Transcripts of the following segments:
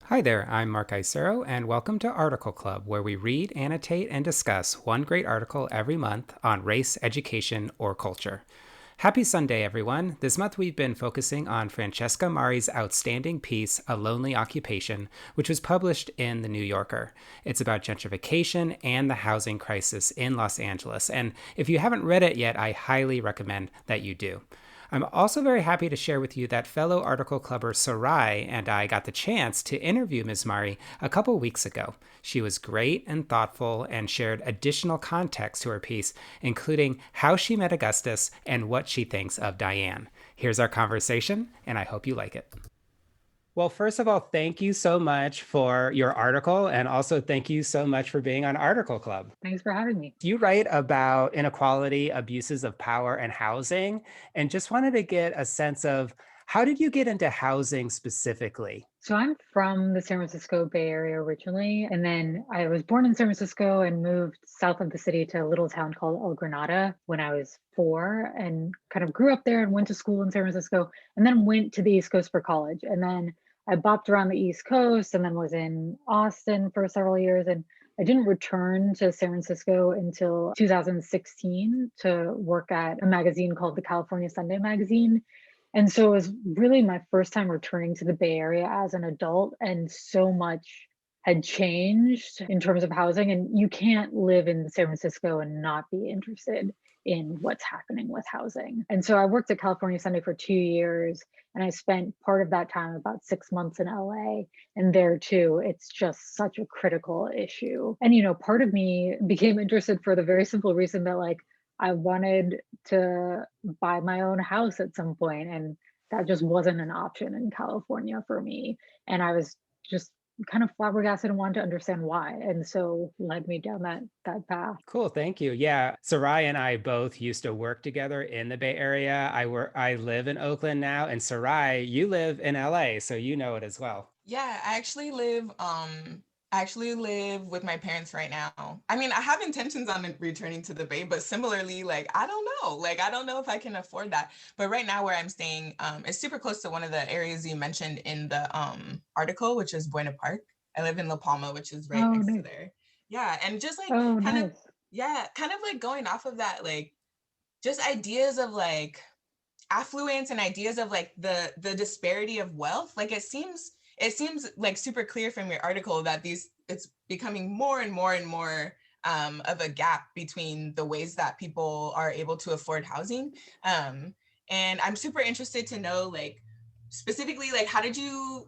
Hi there, I'm Mark Isero, and welcome to Article Club, where we read, annotate, and discuss one great article every month on race, education, or culture. Happy Sunday, everyone. This month we've been focusing on Francesca Mari's outstanding piece, A Lonely Occupation, which was published in The New Yorker. It's about gentrification and the housing crisis in Los Angeles, and if you haven't read it yet, I highly recommend that you do. I'm also very happy to share with you that fellow article clubber Sarai and I got the chance to interview Ms. Mari a couple weeks ago. She was great and thoughtful and shared additional context to her piece, including how she met Augustus and what she thinks of Diane. Here's our conversation, and I hope you like it. Well, first of all, thank you so much for your article, and also thank you so much for being on Article Club. Thanks for having me. You write about inequality, abuses of power, and housing, and just wanted to get a sense of how did you get into housing specifically? So I'm from the San Francisco Bay Area originally, and then I was born in San Francisco and moved south of the city to a little town called El Granada when I was 4 and kind of grew up there and went to school in San Francisco and then went to the East Coast for college. And then I bopped around the East Coast and then was in Austin for several years. And I didn't return to San Francisco until 2016 to work at a magazine called the California Sunday Magazine. And so it was really my first time returning to the Bay Area as an adult, and so much had changed in terms of housing. And you can't live in San Francisco and not be interested in what's happening with housing. And so I worked at California Sunday for 2 years, and I spent part of that time, about 6 months in LA. And there too, it's just such a critical issue. And, part of me became interested for the very simple reason that, like, I wanted to buy my own house at some point, and that just wasn't an option in California for me. And I was just kind of flabbergasted and wanted to understand why. And so led me down that path. Cool, thank you. Yeah, Sarai and I both used to work together in the Bay Area. I live in Oakland now, and Sarai, you live in LA, so you know it as well. Yeah, I actually live with my parents right now. I mean, I have intentions on returning to the Bay, but similarly, like I don't know. Like I don't know if I can afford that. But right now where I'm staying, is super close to one of the areas you mentioned in the article, which is Buena Park. I live in La Palma, which is right Oh, next to nice. there. Yeah, and just like Oh, kind of nice. yeah, kind of like going off of that, like just ideas of like affluence and ideas of like the disparity of wealth. Like it seems like super clear from your article that these it's becoming more and more and more of a gap between the ways that people are able to afford housing. um, and I'm super interested to know, like, specifically, like how did you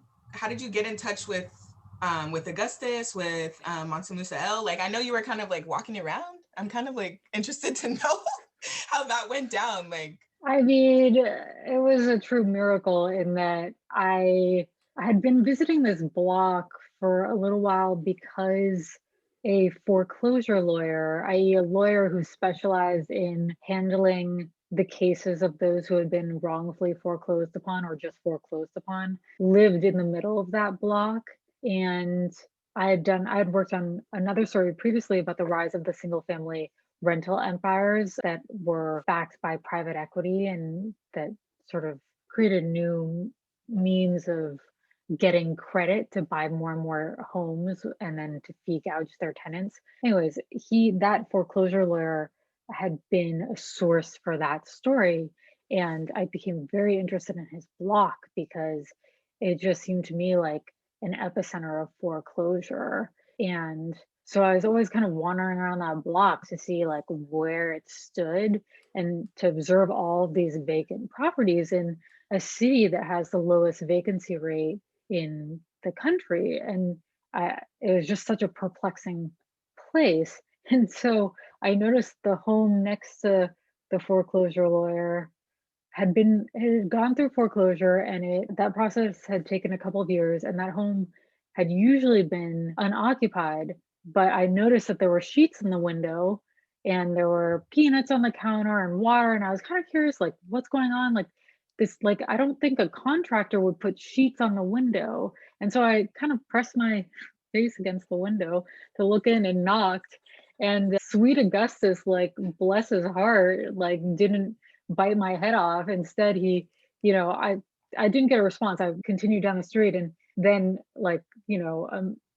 get in touch with Augustus, with Mansa Musa El? Like I know you were kind of like walking around. I'm kind of like interested to know how that went down. Like, I mean, it was a true miracle in that I had been visiting this block for a little while because a foreclosure lawyer, i.e., a lawyer who specialized in handling the cases of those who had been wrongfully foreclosed upon or just foreclosed upon, lived in the middle of that block. And I had worked on another story previously about the rise of the single family rental empires that were backed by private equity and that sort of created new means of getting credit to buy more and more homes and then to fee gouge their tenants. Anyways, that foreclosure lawyer had been a source for that story. And I became very interested in his block because it just seemed to me like an epicenter of foreclosure. And so I was always kind of wandering around that block to see like where it stood and to observe all of these vacant properties in a city that has the lowest vacancy rate in the country. And it was just such a perplexing place. And so I noticed the home next to the foreclosure lawyer had gone through foreclosure, and that process had taken a couple of years, and that home had usually been unoccupied. But I noticed that there were sheets in the window and there were peanuts on the counter and water, and I was kind of curious, like, what's going on? Like, this, like, I don't think a contractor would put sheets on the window. And so I kind of pressed my face against the window to look in and knocked. And sweet Augustus, like, bless his heart, like, didn't bite my head off. Instead, he, you know, I didn't get a response. I continued down the street, and then like,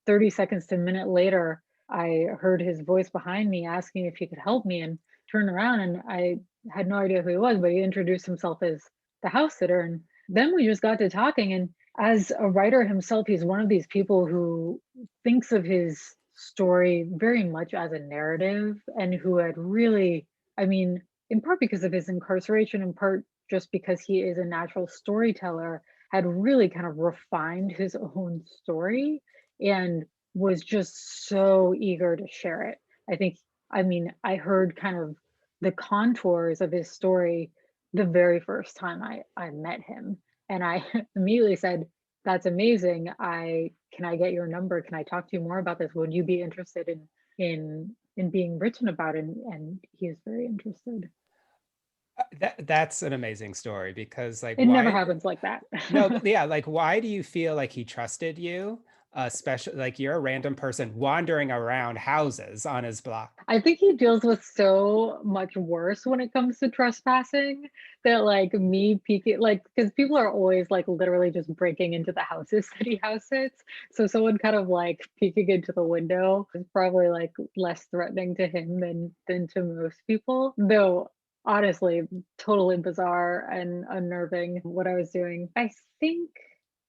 30 seconds to a minute later, I heard his voice behind me asking if he could help me, and turned around, and I had no idea who he was, but he introduced himself as the house sitter. And then we just got to talking. And as a writer himself, he's one of these people who thinks of his story very much as a narrative, and who had really, I mean, in part because of his incarceration, in part just because he is a natural storyteller, had really kind of refined his own story and was just so eager to share it. I think, I mean, I heard kind of the contours of his story the very first time I met him. And I immediately said, that's amazing. Can I get your number? Can I talk to you more about this? Would you be interested in being written about it? And he is very interested. That's an amazing story because like It never why happens like that. no, but yeah, like why do you feel like he trusted you? Especially like you're a random person wandering around houses on his block. I think he deals with so much worse when it comes to trespassing, that like me peeking, like, because people are always like literally just breaking into the houses that he house sits. So someone kind of like peeking into the window is probably like less threatening to him than to most people. Though honestly, totally bizarre and unnerving what I was doing. I think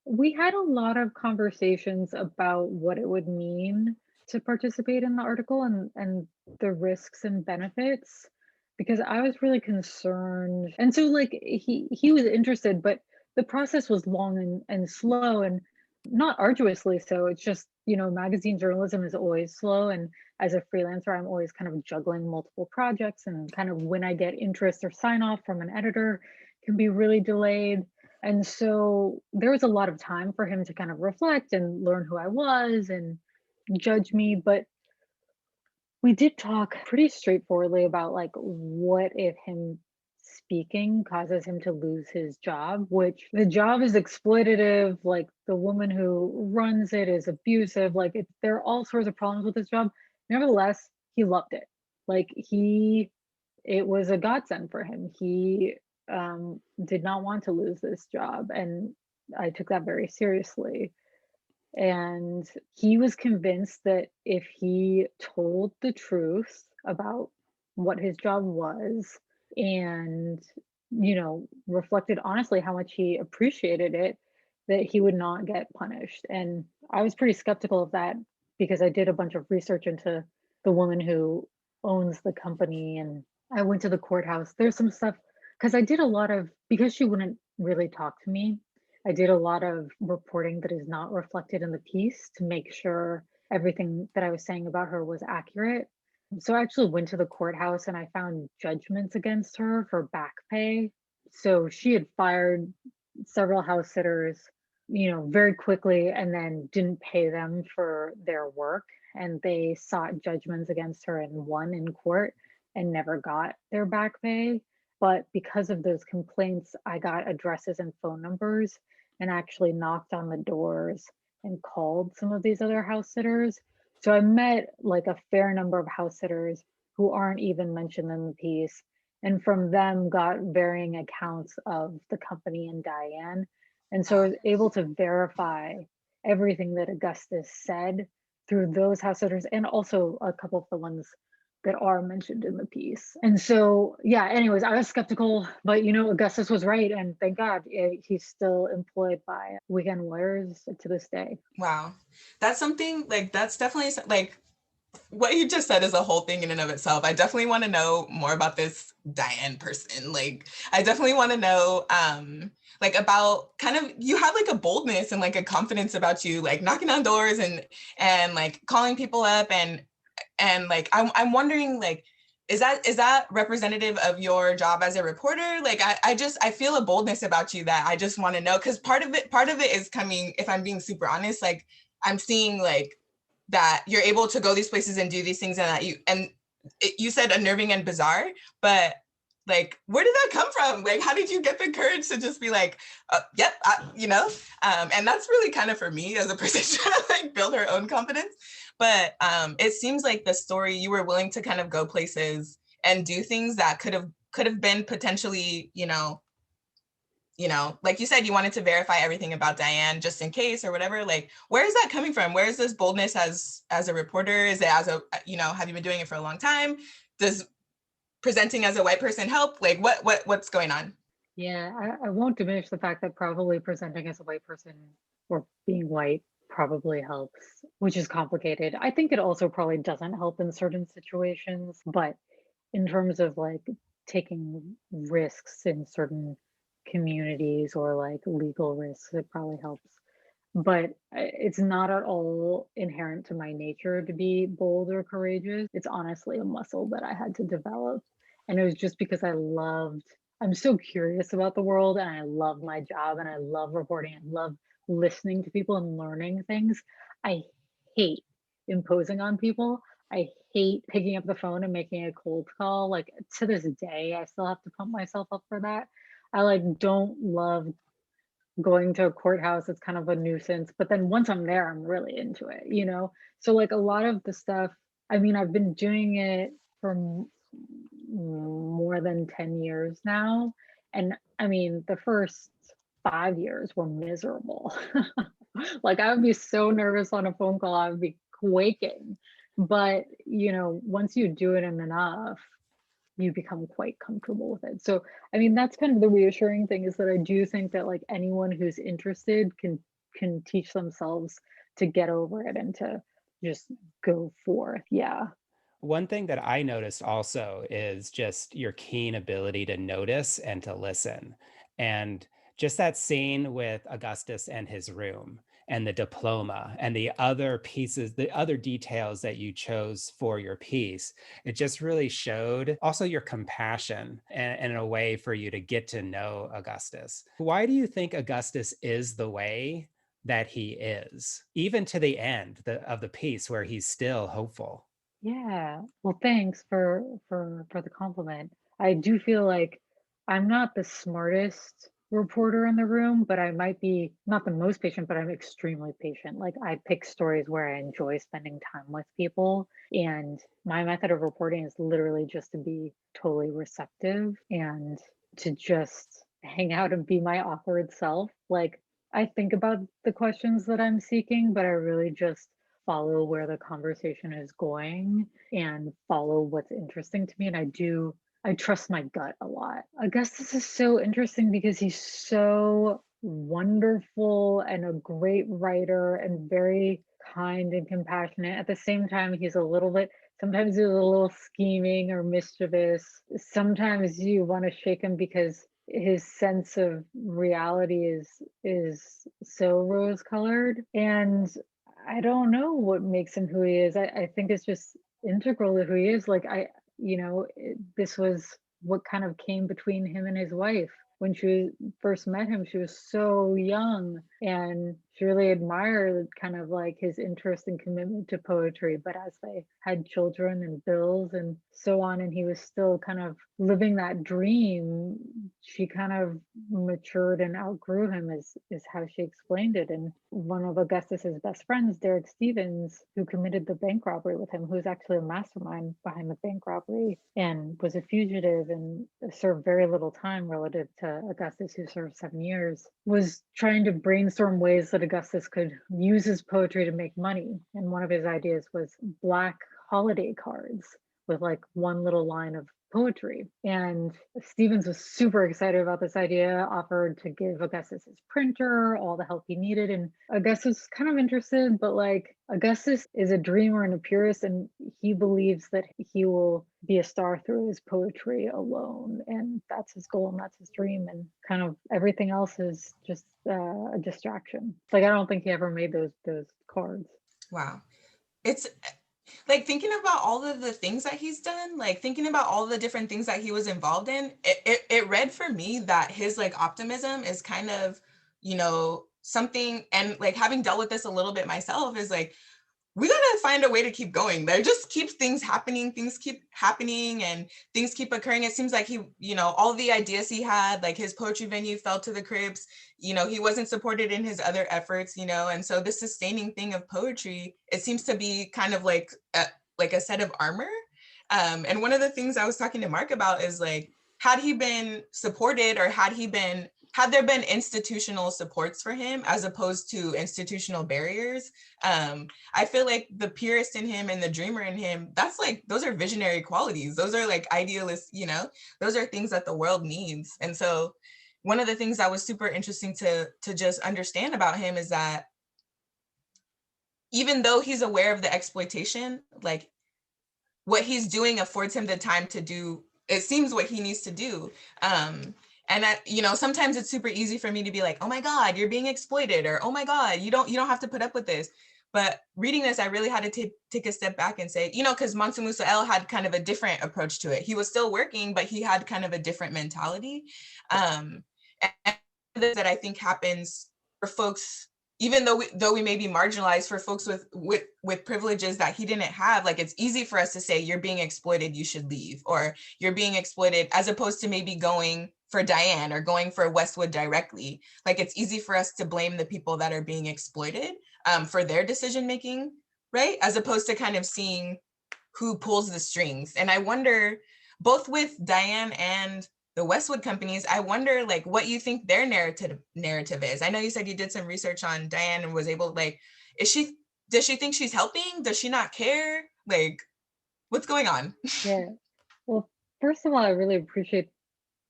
we had a lot of conversations about what it would mean to participate in the article, and the risks and benefits, because I was really concerned. And so like he was interested, but the process was long and slow, and not arduously so. It's just, magazine journalism is always slow, and as a freelancer, I'm always kind of juggling multiple projects, and kind of when I get interest or sign off from an editor can be really delayed. And so there was a lot of time for him to kind of reflect and learn who I was and judge me. But we did talk pretty straightforwardly about like, what if him speaking causes him to lose his job, which the job is exploitative, like the woman who runs it is abusive, like there are all sorts of problems with this job. Nevertheless, he loved it. Like it was a godsend for him. He did not want to lose this job, and I took that very seriously. And he was convinced that if he told the truth about what his job was, and, reflected honestly how much he appreciated it, that he would not get punished. And I was pretty skeptical of that, because I did a bunch of research into the woman who owns the company, and I went to the courthouse. There's some stuff, because I did a lot of, because she wouldn't really talk to me, I did a lot of reporting that is not reflected in the piece to make sure everything that I was saying about her was accurate. So I actually went to the courthouse, and I found judgments against her for back pay. So she had fired several house sitters, very quickly, and then didn't pay them for their work. And they sought judgments against her and won in court and never got their back pay. But because of those complaints, I got addresses and phone numbers, and actually knocked on the doors and called some of these other house sitters. So I met like a fair number of house sitters who aren't even mentioned in the piece, and from them got varying accounts of the company and Diane. And so I was able to verify everything that Augustus said through those house sitters, and also a couple of the ones that are mentioned in the piece. And so, yeah, anyways, I was skeptical, but Augustus was right. And thank God he's still employed by weekend lawyers to this day. Wow. That's something like, that's definitely like what you just said is a whole thing in and of itself. I definitely want to know more about this Diane person. Like, I definitely want to know, like about kind of, you have like a boldness and like a confidence about you, like knocking on doors and like calling people up and like I'm wondering, like, is that representative of your job as a reporter? Like I feel a boldness about you that I just want to know, because part of it is coming, if I'm being super honest, like I'm seeing like that you're able to go these places and do these things, and that you said unnerving and bizarre, but like, where did that come from? Like, how did you get the courage to just be like, yep, and that's really kind of for me as a person trying to like build her own confidence. But it seems like the story, you were willing to kind of go places and do things that could have been potentially, you know, like you said, you wanted to verify everything about Diane just in case or whatever. Like, where is that coming from? Where is this boldness as a reporter? Is it as a, you know, have you been doing it for a long time? Does presenting as a white person help? Like, what's going on? Yeah, I won't diminish the fact that probably presenting as a white person or being white probably helps, which is complicated. I think it also probably doesn't help in certain situations, but in terms of like taking risks in certain communities or like legal risks, it probably helps. But it's not at all inherent to my nature to be bold or courageous. It's honestly a muscle that I had to develop. And it was just because I'm so curious about the world and I love my job and I love reporting. I love listening to people and learning things. I hate imposing on people. I hate picking up the phone and making a cold call. Like to this day, I still have to pump myself up for that. I like don't love going to a courthouse. It's kind of a nuisance, but then once I'm there, I'm really into it, you know? So like a lot of the stuff, I mean, I've been doing it for more than 10 years now. And I mean, the first 5 years were miserable. Like I would be so nervous on a phone call, I would be quaking. But, you know, once you do it enough, you become quite comfortable with it. So, I mean, that's kind of the reassuring thing is that I do think that like anyone who's interested can teach themselves to get over it and to just go forth. Yeah. One thing that I noticed also is just your keen ability to notice and to listen. And just that scene with Augustus and his room and the diploma and the other pieces, the other details that you chose for your piece, it just really showed also your compassion and a way for you to get to know Augustus. Why do you think Augustus is the way that he is, even to the end of the piece where he's still hopeful? Yeah. Well, thanks for the compliment. I do feel like I'm not the smartest reporter in the room, but I might be not the most patient, but I'm extremely patient. Like I pick stories where I enjoy spending time with people, and my method of reporting is literally just to be totally receptive and to just hang out and be my awkward self. Like I think about the questions that I'm seeking, but I really just follow where the conversation is going and follow what's interesting to me. And I trust my gut a lot. I guess this is so interesting because he's so wonderful and a great writer and very kind and compassionate. At the same time, sometimes he's a little scheming or mischievous. Sometimes you want to shake him because his sense of reality is so rose colored. And I don't know what makes him who he is. I think it's just integral to who he is. Like this was what kind of came between him and his wife. When she first met him, she was so young and she really admired kind of like his interest and commitment to poetry. But as they had children and bills and so on, and he was still kind of living that dream, she kind of matured and outgrew him is how she explained it. And one of Augustus's best friends, Derek Stevens, who committed the bank robbery with him, who's actually a mastermind behind the bank robbery and was a fugitive and served very little time relative to Augustus, who served 7 years, was trying to brainstorm ways that Augustus could use his poetry to make money. And one of his ideas was black holiday cards with like one little line of poetry. And Stevens was super excited about this idea, offered to give Augustus his printer, all the help he needed. And Augustus was kind of interested, but like Augustus is a dreamer and a purist, and he believes that he will be a star through his poetry alone. And that's his goal and that's his dream. And kind of everything else is just a distraction. Like I don't think he ever made those cards. Wow. It's like thinking about all of the things that he's done, like thinking about all the different things that he was involved in, it read for me that his like optimism is kind of, you know, something, and like having dealt with this a little bit myself is like, we gotta find a way to keep going. There just keeps things keep happening and things keep occurring. It seems like he, you know, all the ideas he had, like his poetry venue fell to the cribs, you know, he wasn't supported in his other efforts, you know, and so this sustaining thing of poetry, it seems to be kind of like a set of armor. And one of the things I was talking to Mark about is like, had he been supported or had he been had there been institutional supports for him as opposed to institutional barriers, I feel like the purist in him and the dreamer in him, that's like, those are visionary qualities. Those are like idealists, you know, those are things that the world needs. And so one of the things that was super interesting to just understand about him is that even though he's aware of the exploitation, like what he's doing affords him the time to do, it seems, what he needs to do. And that, you know, sometimes it's super easy for me to be like, oh my God, you're being exploited, or oh my God, you don't have to put up with this. But reading this, I really had to take a step back and say, you know, because Mansa Musa El had kind of a different approach to it. He was still working, but he had kind of a different mentality. And that I think happens for folks, even though we may be marginalized, for folks with privileges that he didn't have. Like, it's easy for us to say, you're being exploited, you should leave, or you're being exploited, as opposed to maybe going for Diane or going for Westwood directly. Like, it's easy for us to blame the people that are being exploited for their decision making, right? As opposed to kind of seeing who pulls the strings. And I wonder, both with Diane and the Westwood companies, I wonder like what you think their narrative is. I know you said you did some research on Diane and was able, like, does she think she's helping? Does she not care? Like, what's going on? Yeah. Well, first of all, I really appreciate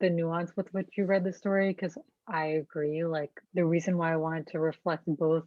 the nuance with which you read the story, because I agree. Like, the reason why I wanted to reflect both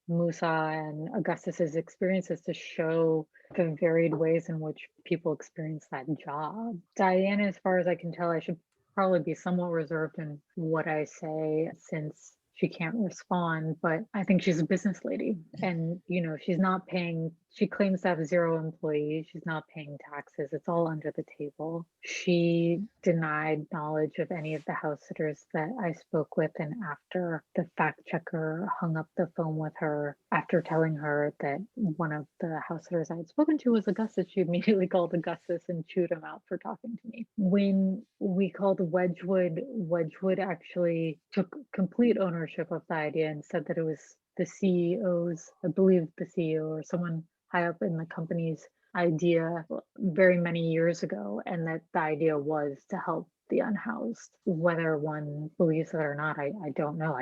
Musa and Augustus's experiences to show the varied ways in which people experience that job. Diana, as far as I can tell, I should probably be somewhat reserved in what I say since she can't respond, but I think she's a business lady, and you know, she's not paying, she claims to have 0 employees, she's not paying taxes, it's all under the table. She denied knowledge of any of the house sitters that I spoke with, and after the fact checker hung up the phone with her after telling her that one of the house sitters I had spoken to was Augustus, she immediately called Augustus and chewed him out for talking to me. When we called Wedgwood, Wedgwood actually took complete ownership of the idea and said that it was the CEO's, I believe the CEO or someone high up in the company's idea very many years ago, and that the idea was to help the unhoused. Whether one believes it or not, I don't know.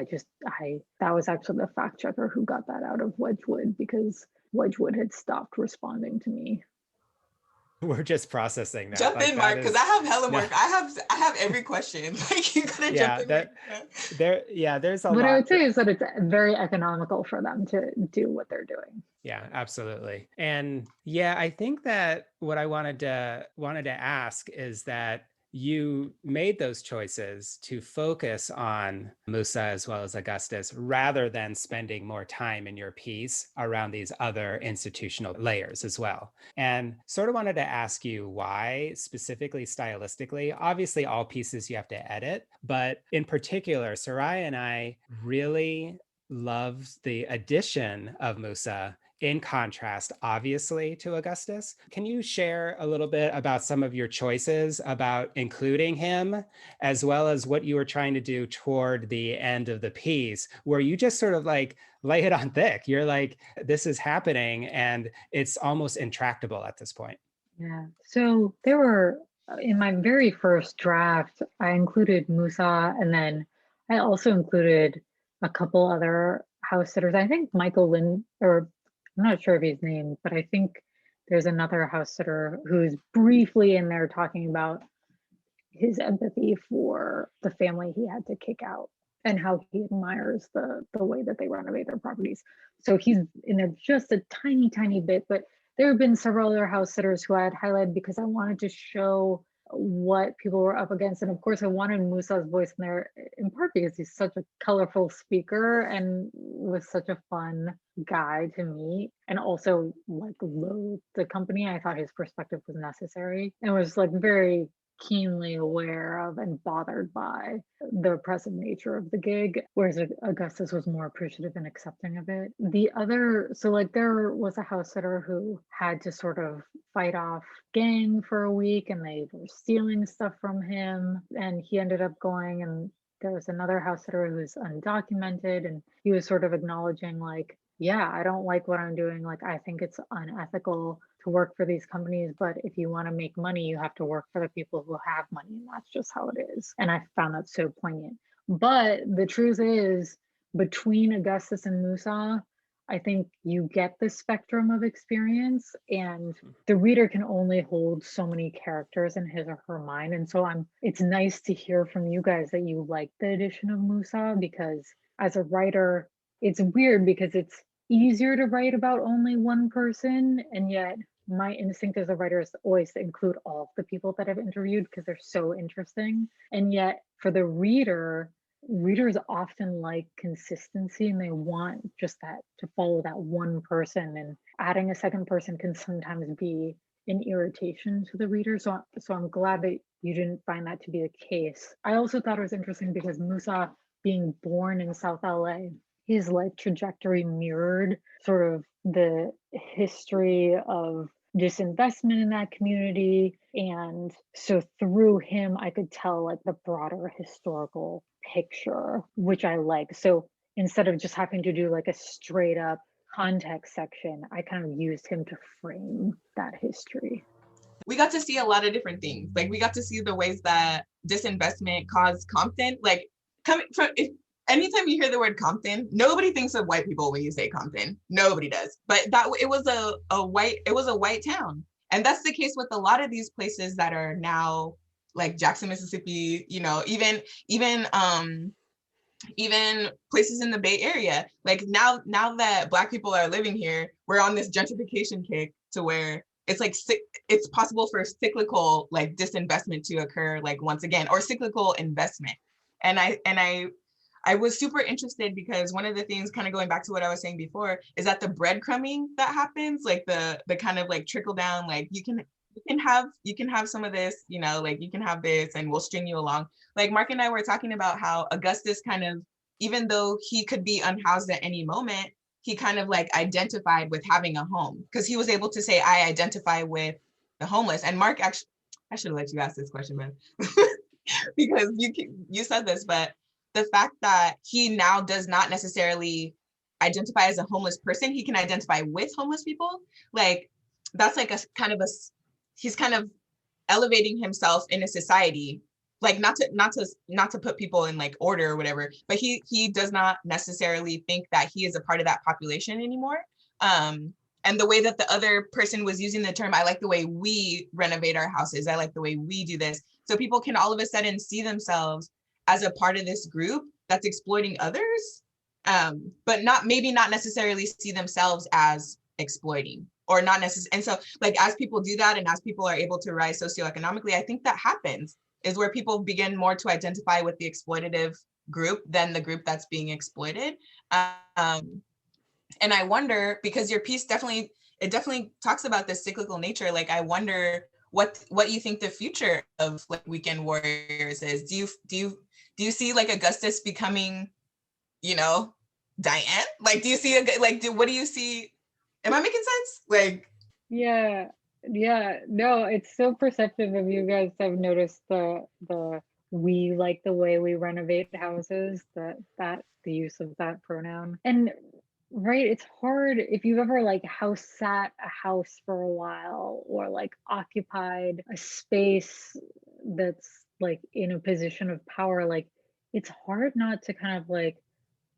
That was actually the fact checker who got that out of Wedgwood, because Wedgwood had stopped responding to me. We're just processing that. Jump Like, in, that Mark, because is, I have hella no, work. I have every question. Like, you gotta jump yeah, in, that Mark. there's a What I would lot. say is that it's very economical for them to do what they're doing. Yeah, absolutely. And yeah, I think that what I wanted to ask is that you made those choices to focus on Musa as well as Augustus, rather than spending more time in your piece around these other institutional layers as well. And sort of wanted to ask you why, specifically stylistically. Obviously, all pieces you have to edit, but in particular, Sarai and I really loves the addition of Musa, in contrast, obviously, to Augustus. Can you share a little bit about some of your choices about including him, as well as what you were trying to do toward the end of the piece, where you just sort of like lay it on thick? You're like, this is happening, and it's almost intractable at this point. Yeah. So there were, in my very first draft, I included Musa, and then I also included a couple other house sitters. I think Michael Lynn, or I'm not sure of his name, but I think there's another house sitter who's briefly in there talking about his empathy for the family he had to kick out and how he admires the way that they renovate their properties. So he's in there just a tiny bit, but there have been several other house sitters who I had highlighted because I wanted to show what people were up against. And of course, I wanted Musa's voice in there in part because he's such a colorful speaker and was such a fun guy to meet, and also like loathed the company. I thought his perspective was necessary and was like very keenly aware of and bothered by the oppressive nature of the gig, whereas Augustus was more appreciative and accepting of it. The other, so like there was a house sitter who had to sort of fight off gang for a week, and they were stealing stuff from him, and he ended up going, and there was another house sitter who's undocumented, and he was sort of acknowledging like, yeah, I don't like what I'm doing. Like, I think it's unethical to work for these companies, but if you want to make money, you have to work for the people who have money, and that's just how it is. And I found that so poignant. But the truth is, between Augustus and Musa, I think you get the spectrum of experience, and the reader can only hold so many characters in his or her mind. And so it's nice to hear from you guys that you like the addition of Musa, because as a writer, it's weird because it's easier to write about only one person, and yet my instinct as a writer is always to include all of the people that I've interviewed because they're so interesting. And yet for the readers often like consistency, and they want just that, to follow that one person, and adding a second person can sometimes be an irritation to the reader. So I'm glad that you didn't find that to be the case. I also thought it was interesting because Musa, being born in South LA, his life trajectory mirrored sort of the history of disinvestment in that community. And so through him, I could tell like the broader historical picture, which I like. So instead of just having to do like a straight up context section, I kind of used him to frame that history. We got to see a lot of different things. Like we got to see the ways that disinvestment caused Compton. Like coming from, if anytime you hear the word Compton, nobody thinks of white people when you say Compton. Nobody does. But that it was a white town, and that's the case with a lot of these places that are now like Jackson, Mississippi. You know, even places in the Bay Area. Like now that Black people are living here, we're on this gentrification kick to where it's like it's possible for cyclical like disinvestment to occur like once again, or cyclical investment. And I was super interested because one of the things, kind of going back to what I was saying before, is that the breadcrumbing that happens, like the kind of like trickle down, like you can have some of this, you know, like you can have this and we'll string you along. Like Mark and I were talking about how Augustus kind of, even though he could be unhoused at any moment, he kind of like identified with having a home, because he was able to say, I identify with the homeless. And Mark, actually, I should have let you ask this question, man, because you said this, but the fact that he now does not necessarily identify as a homeless person, he can identify with homeless people. Like that's like a kind of a, he's kind of elevating himself in a society, like not to put people in like order or whatever, but he does not necessarily think that he is a part of that population anymore. And the way that the other person was using the term, I like the way we renovate our houses, I like the way we do this, so people can all of a sudden see themselves as a part of this group that's exploiting others, but not necessarily see themselves as exploiting, or not necessarily. And so like as people do that, and as people are able to rise socioeconomically, I think that happens is where people begin more to identify with the exploitative group than the group that's being exploited. And I wonder, because your piece definitely talks about this cyclical nature, like I wonder what you think the future of like weekend warriors is. Do you see like Augustus becoming, you know, Diane? Like do you see what do you see? Am I making sense? Like Yeah, no, it's so perceptive of you guys have noticed the we like the way we renovate houses, that the use of that pronoun. And right, it's hard if you've ever like house sat a house for a while, or like occupied a space that's like in a position of power, like it's hard not to kind of like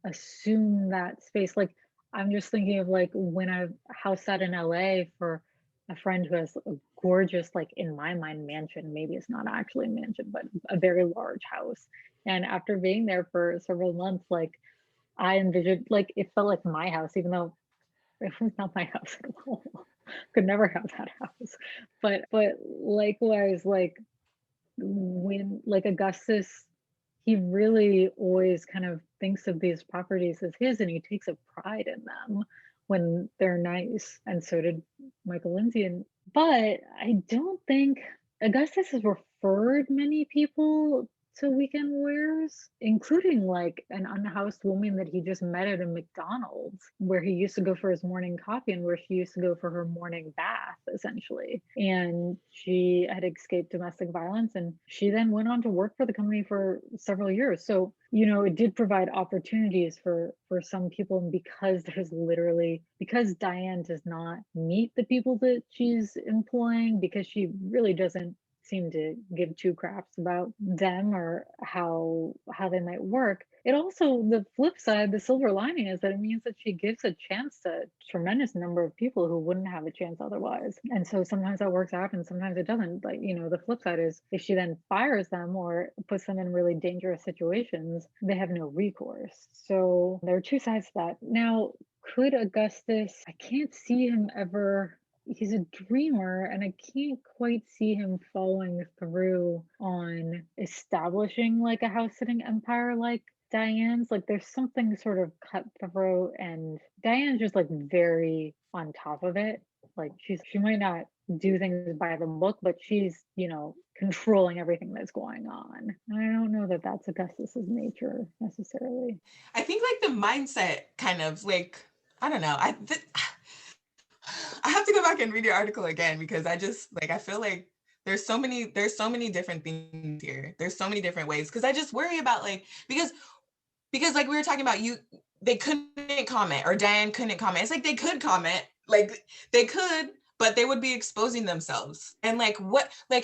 assume that space. Like I'm just thinking of like when I've house sat in LA for a friend who has a gorgeous, like in my mind, mansion. Maybe it's not actually a mansion, but a very large house. And after being there for several months, like I envisioned, like it felt like my house, even though it was not my house at all. Could never have that house. But likewise, like when like Augustus, he really always kind of thinks of these properties as his, and he takes a pride in them when they're nice. And so did Michael Lindsay. But I don't think Augustus has referred many people to weekend warriors, including like an unhoused woman that he just met at a McDonald's, where he used to go for his morning coffee and where she used to go for her morning bath, essentially. And she had escaped domestic violence, and she then went on to work for the company for several years. So, you know, it did provide opportunities for some people. And because Diane does not meet the people that she's employing, because she really doesn't seem to give two craps about them or how they might work. It also, the flip side, the silver lining is that it means that she gives a chance to a tremendous number of people who wouldn't have a chance otherwise. And so sometimes that works out and sometimes it doesn't. But the flip side is if she then fires them or puts them in really dangerous situations, they have no recourse. So there are two sides to that. Now, could Augustus, I can't see him ever, he's a dreamer and I can't quite see him following through on establishing like a house sitting empire like Diane's. Like there's something sort of cutthroat and Diane's just like very on top of it. Like she might not do things by the book, but she's, controlling everything that's going on. And I don't know that that's Augustus's nature necessarily. I think like the mindset kind of like, I don't know. I have to go back and read your article again because I just like, I feel like there's so many different things here. There's so many different ways. Cause I just worry about like, because like we were talking about they couldn't comment or Diane couldn't comment. It's like they could comment, like they could, but they would be exposing themselves. And like,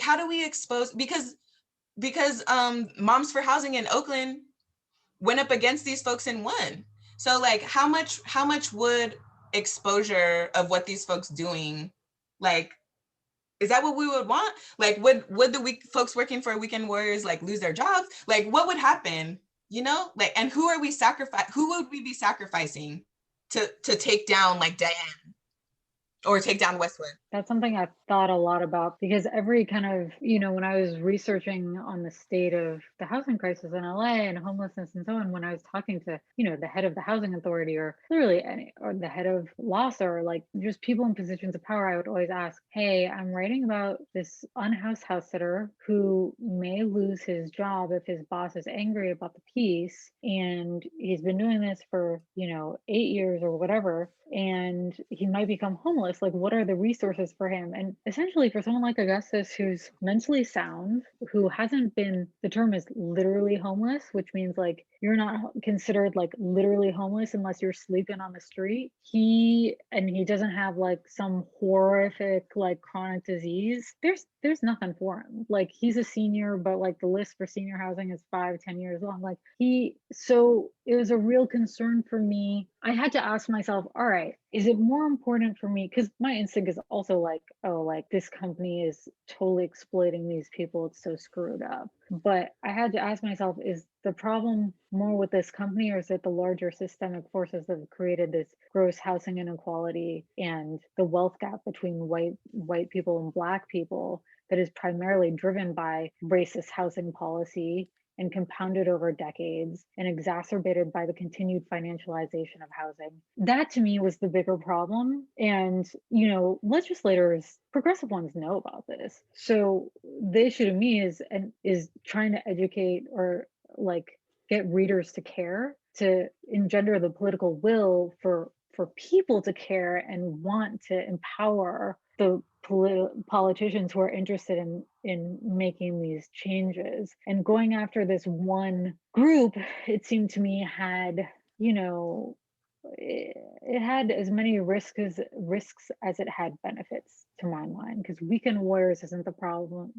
how do we expose, because Moms for Housing in Oakland went up against these folks and won. So like how much would exposure of what these folks doing, like, is that what we would want? Like would the folks working for Weekend Warriors like lose their jobs? Like what would happen? Like, and who would we be sacrificing to take down like Diane or take down Westwood? That's something I've thought a lot about because every kind of, when I was researching on the state of the housing crisis in LA and homelessness and so on, when I was talking to, the head of the housing authority or literally or the head of LAHSA or like just people in positions of power, I would always ask, hey, I'm writing about this unhoused house sitter who may lose his job if his boss is angry about the piece. And he's been doing this for, 8 years or whatever, and he might become homeless. Like, what are the resources for him? And essentially for someone like Augustus, who's mentally sound, who hasn't been, the term is literally homeless, which means like you're not considered like literally homeless unless you're sleeping on the street. He doesn't have like some horrific like chronic disease. There's nothing for him. Like he's a senior, but like the list for senior housing is 5-10 years long. Like so it was a real concern for me. I had to ask myself, all right, is it more important for me? Because my instinct is also like, oh, like this company is totally exploiting these people. It's so screwed up. But I had to ask myself, is the problem more with this company or is it the larger systemic forces that have created this gross housing inequality and the wealth gap between white people and Black people that is primarily driven by racist housing policy and compounded over decades and exacerbated by the continued financialization of housing? That to me was the bigger problem. And, legislators, progressive ones know about this. So the issue to me is trying to educate or like get readers to care, to engender the political will for people to care and want to empower the politicians who are interested in making these changes. And going after this one group, it seemed to me had, it had as many risks as it had benefits to my mind, because Weekend Warriors isn't the problem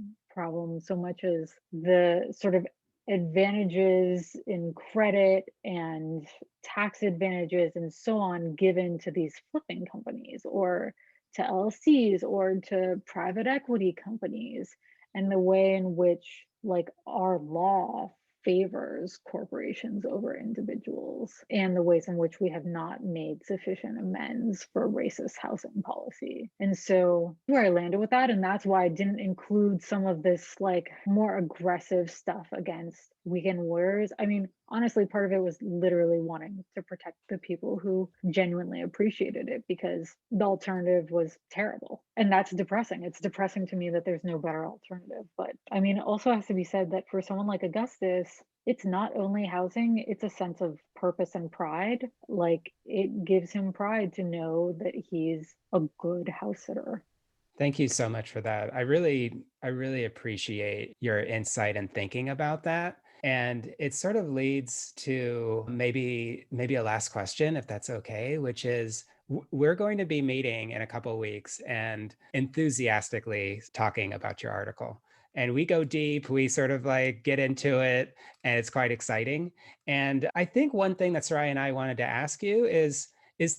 so much as the sort of advantages in credit and tax advantages and so on given to these flipping companies or to LLCs or to private equity companies, and the way in which like our law favors corporations over individuals, and the ways in which we have not made sufficient amends for racist housing policy. And so where I landed with that, and that's why I didn't include some of this like more aggressive stuff against Weekend Warriors. I mean, honestly, part of it was literally wanting to protect the people who genuinely appreciated it, because the alternative was terrible. And that's depressing. It's depressing to me that there's no better alternative. But I mean, it also has to be said that for someone like Augustus, it's not only housing, it's a sense of purpose and pride. Like it gives him pride to know that he's a good house sitter. Thank you so much for that. I really appreciate your insight and thinking about that. And it sort of leads to maybe a last question, if that's okay, which is we're going to be meeting in a couple of weeks and enthusiastically talking about your article. and we go deep. We sort of like get into it, and it's quite exciting. And I think one thing that Sarai and I wanted to ask you is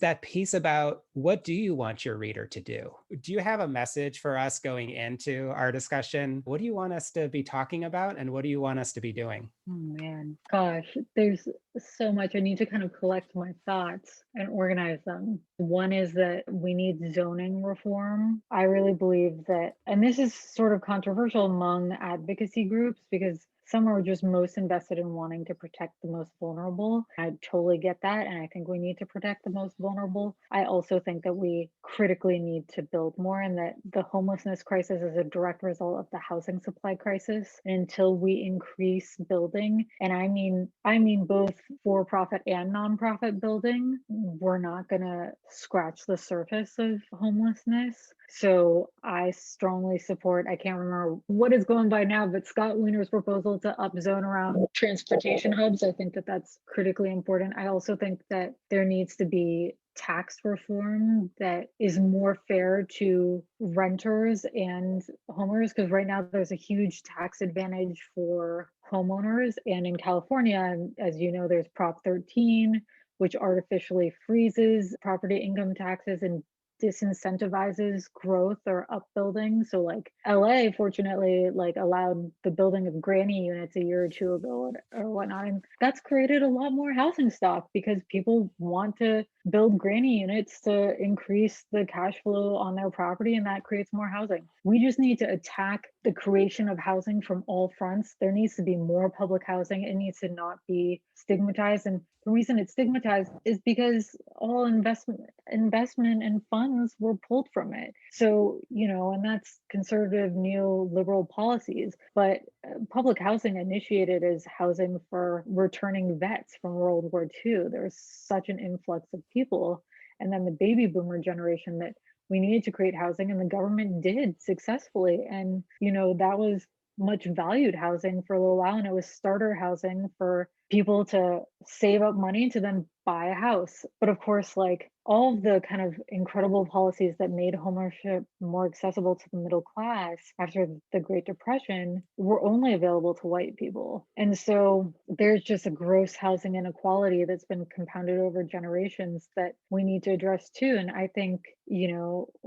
that piece about what do you want your reader to do? Do you have a message for us going into our discussion? What do you want us to be talking about, and what do you want us to be doing? Oh man, gosh, there's so much. I need to kind of collect my thoughts and organize them. One is that we need zoning reform. I really believe that, and this is sort of controversial among advocacy groups because some are just most invested in wanting to protect the most vulnerable. I totally get that. And I think we need to protect the most vulnerable. I also think that we critically need to build more and that the homelessness crisis is a direct result of the housing supply crisis. And until we increase building, and I mean both for-profit and nonprofit building, we're not gonna scratch the surface of homelessness. So I strongly support, I can't remember what is going by now, but Scott Wiener's proposal to upzone around transportation hubs. I think that that's critically important. I also think that there needs to be tax reform that is more fair to renters and homeowners, because right now there's a huge tax advantage for homeowners. And in California, as you know, there's Prop 13, which artificially freezes property income taxes and disincentivizes growth or upbuilding. So like LA fortunately like allowed the building of granny units a year or two ago or whatnot. And that's created a lot more housing stock because people want to build granny units to increase the cash flow on their property, and that creates more housing. We just need to attack the creation of housing from all fronts. There needs to be more public housing. It needs to not be stigmatized. And the reason it's stigmatized is because all investment and funds were pulled from it. So, and that's conservative neoliberal policies. But public housing initiated as housing for returning vets from World War II. There was such an influx of people. And then the baby boomer generation that we needed to create housing, and the government did successfully. And, that was much valued housing for a little while, and it was starter housing for people to save up money to then buy a house. But of course, like all of the kind of incredible policies that made homeownership more accessible to the middle class after the Great Depression were only available to white people. And so there's just a gross housing inequality that's been compounded over generations that we need to address too. And I think,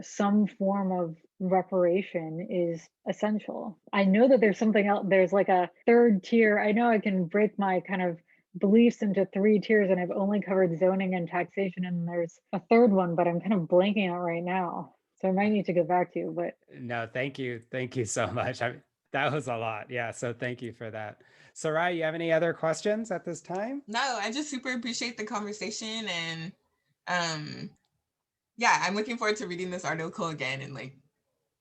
some form of reparation is essential. I know that there's something else, there's like a third tier. I know I can break my kind of beliefs into three tiers, and I've only covered zoning and taxation, and there's a third one, but I'm kind of blanking out right now. So I might need to go back to you, but No, thank you. Thank you so much. That was a lot. Yeah. So thank you for that. Sarai, you have any other questions at this time? No, I just super appreciate the conversation, and yeah, I'm looking forward to reading this article again and like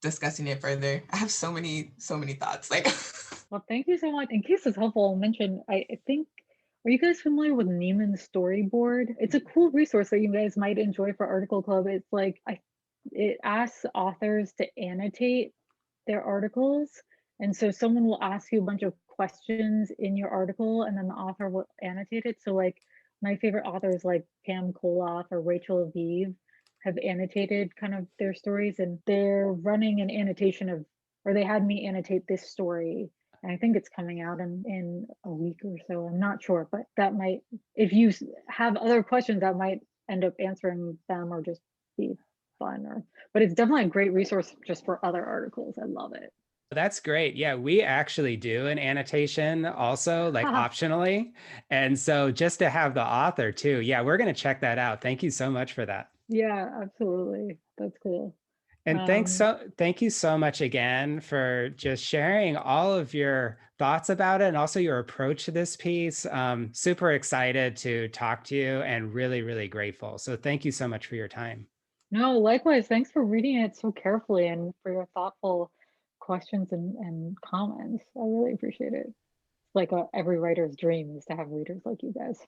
discussing it further. I have so many thoughts. Like well, thank you so much. In case it's helpful, I'll mention, I think, are you guys familiar with Neiman's Storyboard? It's a cool resource that you guys might enjoy for Article Club. It's like, it asks authors to annotate their articles. And so someone will ask you a bunch of questions in your article, and then the author will annotate it. So like my favorite authors like Pam Koloff or Rachel Aviv have annotated kind of their stories, and they're running an annotation of, or they had me annotate this story. And I think it's coming out in a week or so. I'm not sure, but that might, if you have other questions, that might end up answering them or just be fun. But it's definitely a great resource just for other articles. I love it. That's great. Yeah, we actually do an annotation also, like optionally. And so just to have the author too. Yeah, we're going to check that out. Thank you so much for that. Yeah, absolutely. That's cool. And thank you so much again for just sharing all of your thoughts about it and also your approach to this piece. Super excited to talk to you and really, really grateful. So thank you so much for your time. No, likewise. Thanks for reading it so carefully and for your thoughtful questions and comments. I really appreciate it. It's like every writer's dream is to have readers like you guys.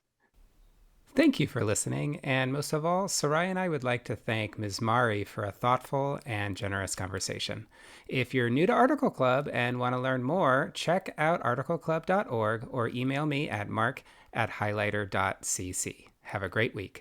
Thank you for listening, and most of all, Sarai and I would like to thank Ms. Mari for a thoughtful and generous conversation. If you're new to Article Club and want to learn more, check out articleclub.org or email me at mark@highlighter.cc. Have a great week.